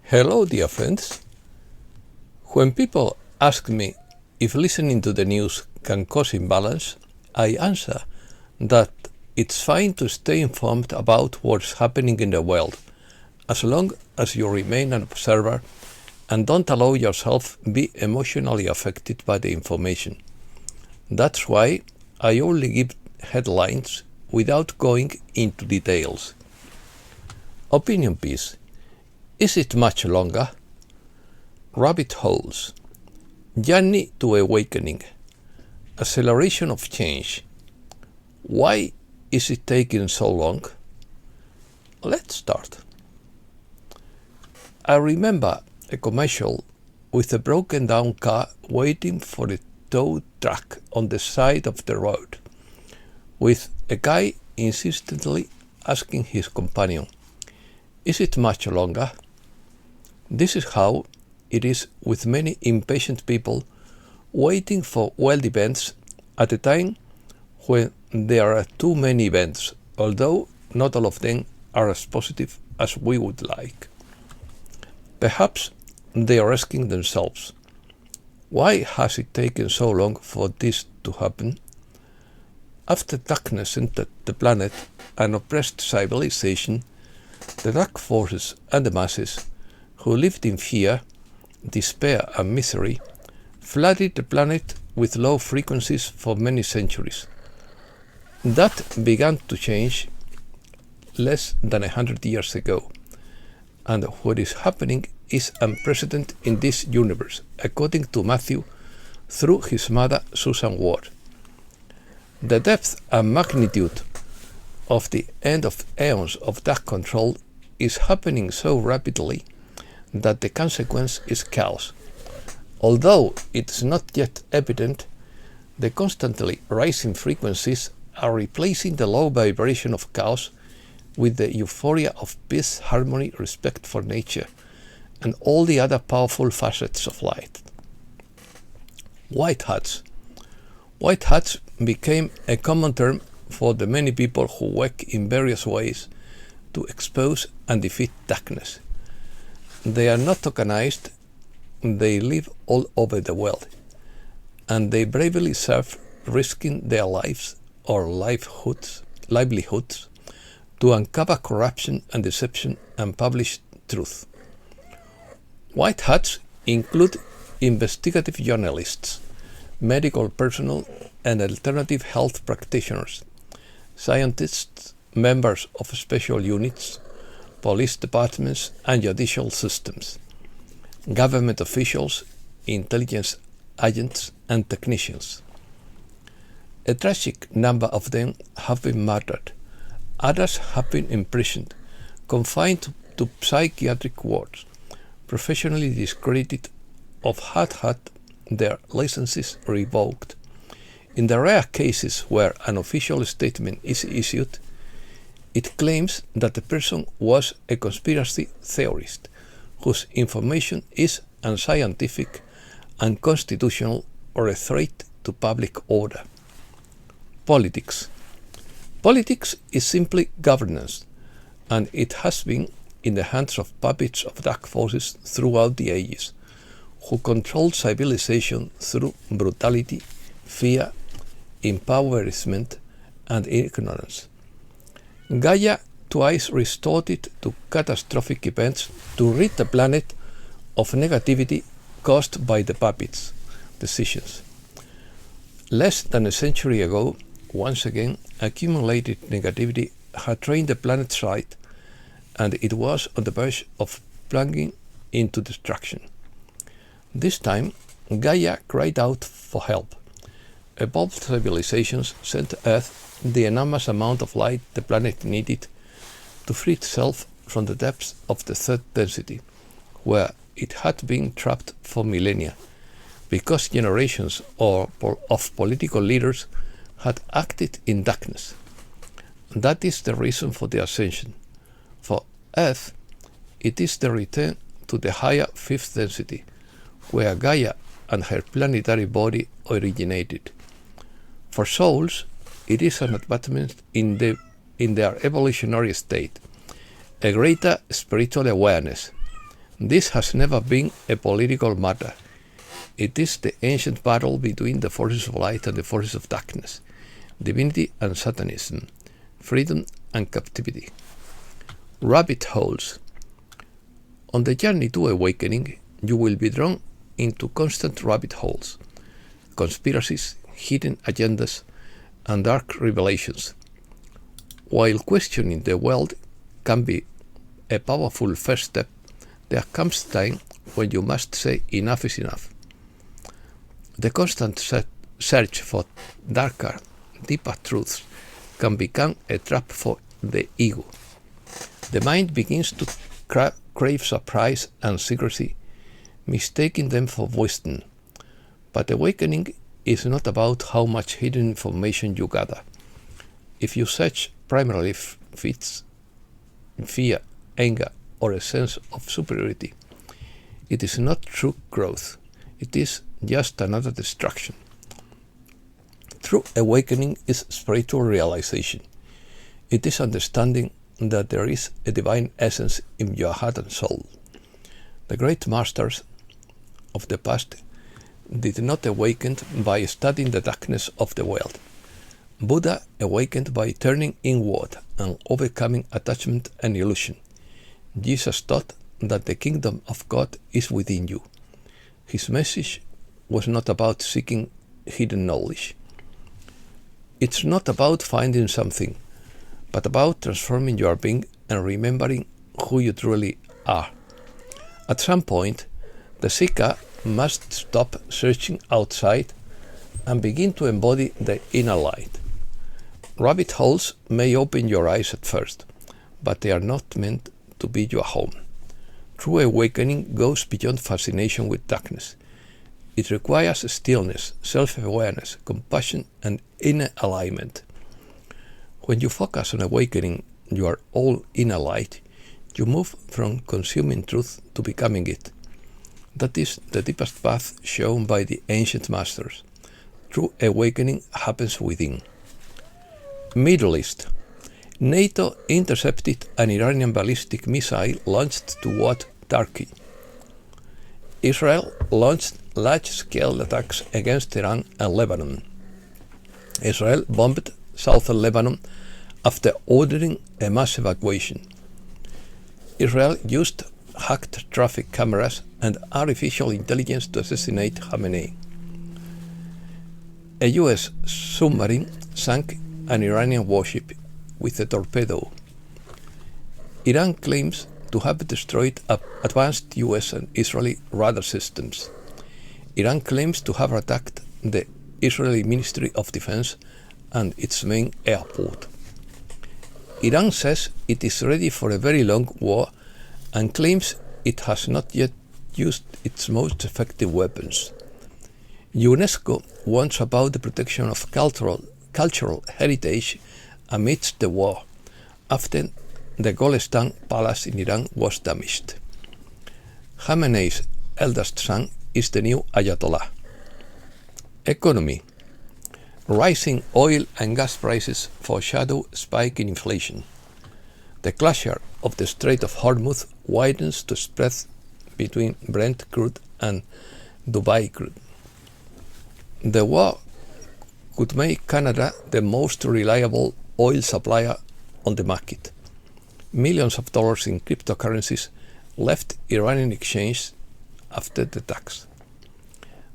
Hello, dear friends. When people ask me if listening to the news can cause imbalance, I answer that it's fine to stay informed about what's happening in the world, as long as you remain an observer and don't allow yourself be emotionally affected by the information. That's why I only give headlines without going into details. Opinion piece. Is it much longer? Rabbit holes. Journey to awakening. Acceleration of change. Why is it taking so long? Let's start. I remember a commercial with a broken down car waiting for a tow truck on the side of the road, with a guy insistently asking his companion, "Is it much longer?" This is how it is with many impatient people waiting for world events at a time when there are too many events, although not all of them are as positive as we would like. Perhaps they are asking themselves, why has it taken so long for this to happen? After darkness entered the planet and oppressed civilization, the dark forces and the masses, who lived in fear, despair and misery, flooded the planet with low frequencies for many centuries. That began to change less than 100 years ago, and what is happening is unprecedented in this universe, according to Matthew through his mother Susan Ward. The depth and magnitude of the end of eons of dark control is happening so rapidly that the consequence is chaos. Although it is not yet evident, the constantly rising frequencies are replacing the low vibration of chaos with the euphoria of peace, harmony, respect for nature, and all the other powerful facets of light. White hats. White hats became a common term for the many people who work in various ways to expose and defeat darkness. They are not tokenized, they live all over the world, and they bravely serve, risking their lives or livelihoods to uncover corruption and deception and publish truth. White hats include investigative journalists, medical personnel and alternative health practitioners, scientists, members of special units, police departments and judicial systems, government officials, intelligence agents and technicians. A tragic number of them have been murdered. Others have been imprisoned, confined to psychiatric wards, professionally discredited, or have had their licenses revoked. In the rare cases where an official statement is issued, it claims that the person was a conspiracy theorist whose information is unscientific, unconstitutional, or a threat to public order. Politics. Politics is simply governance, and it has been in the hands of puppets of dark forces throughout the ages, who control civilization through brutality, fear, impoverishment, and ignorance. Gaia twice restored it to catastrophic events to rid the planet of negativity caused by the puppets' decisions. Less than a century ago, once again, accumulated negativity had drained the planet's right, and it was on the verge of plunging into destruction. This time, Gaia cried out for help. Evolved civilizations sent Earth the enormous amount of light the planet needed to free itself from the depths of the third density, where it had been trapped for millennia, because generations of political leaders had acted in darkness. That is the reason for the ascension. For Earth, it is the return to the higher fifth density, where Gaia and her planetary body originated. For souls, it is an advancement in their evolutionary state, a greater spiritual awareness, This has never been a political matter. It is the ancient battle between the forces of light and the forces of darkness, divinity and Satanism, freedom and captivity. Rabbit holes. On the journey to awakening, you will be drawn into constant rabbit holes, conspiracies, hidden agendas, and dark revelations. While questioning the world can be a powerful first step, there comes a time when you must say enough is enough. The constant search for darker, deeper truths can become a trap for the ego. The mind begins to crave surprise and secrecy, mistaking them for wisdom. But awakening is not about how much hidden information you gather. If you search primarily feeds fear, anger, or a sense of superiority, it is not true growth. It is just another distraction. True awakening is spiritual realization. It is understanding that there is a divine essence in your heart and soul. The great masters of the past did not awaken by studying the darkness of the world. Buddha awakened by turning inward and overcoming attachment and illusion. Jesus taught that the kingdom of God is within you. His message was not about seeking hidden knowledge. It's not about finding something, but about transforming your being and remembering who you truly are. At some point, the seeker must stop searching outside and begin to embody the inner light. Rabbit holes may open your eyes at first, but they are not meant to be your home. True awakening goes beyond fascination with darkness. It requires stillness, self-awareness, compassion, and inner alignment. When you focus on awakening your all inner light, you move from consuming truth to becoming it. That is the deepest path shown by the ancient masters. True awakening happens within. Middle East. NATO intercepted an Iranian ballistic missile launched toward Turkey. Israel launched large-scale attacks against Iran and Lebanon. Israel bombed southern Lebanon after ordering a mass evacuation. Israel used hacked traffic cameras and artificial intelligence to assassinate Khamenei. A US submarine sank an Iranian warship with a torpedo. Iran claims to have destroyed advanced US and Israeli radar systems. Iran claims to have attacked the Israeli Ministry of Defense and its main airport. Iran says it is ready for a very long war and claims it has not yet used its most effective weapons. UNESCO warns about the protection of cultural heritage amidst the war, after the Golestan Palace in Iran was damaged. Khamenei's eldest son is the new Ayatollah. Economy. Rising oil and gas prices foreshadow spike in inflation. The closure of the Strait of Hormuz widens the spread between Brent crude and Dubai crude. The war could make Canada the most reliable oil supplier on the market. Millions of dollars in cryptocurrencies left Iranian exchange after the tax.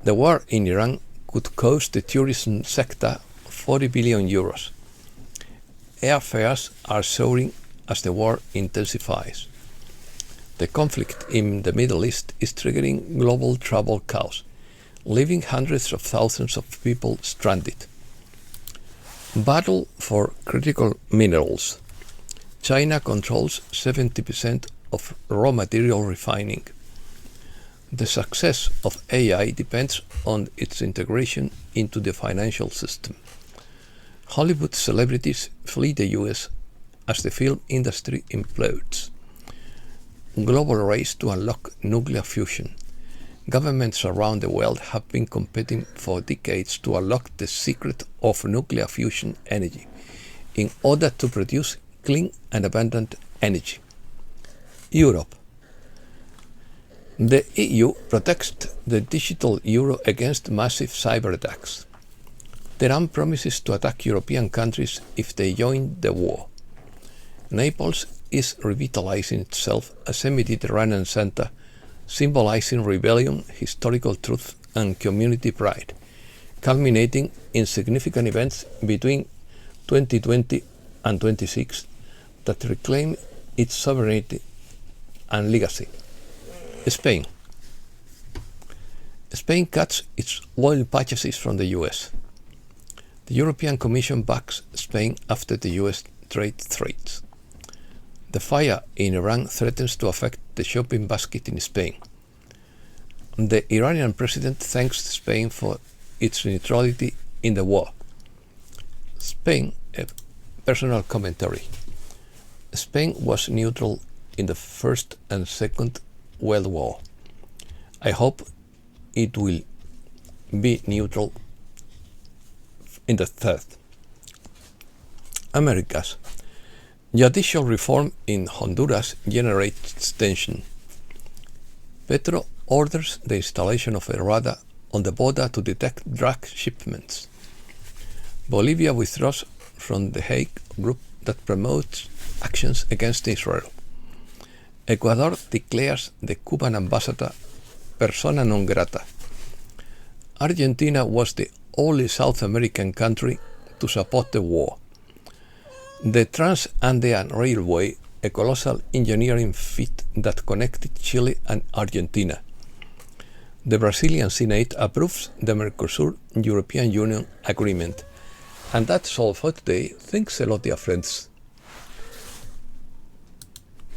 The war in Iran could cost the tourism sector 40 billion euros. Airfares are soaring as the war intensifies. The conflict in the Middle East is triggering global travel chaos, leaving hundreds of thousands of people stranded. Battle for critical minerals. China controls 70% of raw material refining. The success of AI depends on its integration into the financial system. Hollywood celebrities flee the US as the film industry implodes. Global race to unlock nuclear fusion. Governments around the world have been competing for decades to unlock the secret of nuclear fusion energy in order to produce clean and abundant energy. Europe. The EU protects the digital euro against massive cyber attacks. Tehran promises to attack European countries if they join the war. Naples is revitalizing itself as a Mediterranean center, symbolizing rebellion, historical truth, and community pride, culminating in significant events between 2020 and 26 that reclaim its sovereignty and legacy. Spain. Spain cuts its oil purchases from the US. The European Commission backs Spain after the US trade threats. The fire in Iran threatens to affect the shopping basket in Spain. The Iranian president thanks Spain for its neutrality in the war. Spain, a personal commentary. Spain was neutral in the First and Second World War. I hope it will be neutral in the third. Americas. Judicial reform in Honduras generates tension. Petro orders the installation of a radar on the border to detect drug shipments. Bolivia withdraws from the Hague group that promotes actions against Israel. Ecuador declares the Cuban ambassador persona non grata. Argentina was the only South American country to support the war. The Trans-Andean Railway, a colossal engineering feat that connected Chile and Argentina. The Brazilian Senate approves the Mercosur-European Union agreement. And that's all for today. Thanks a lot, dear friends.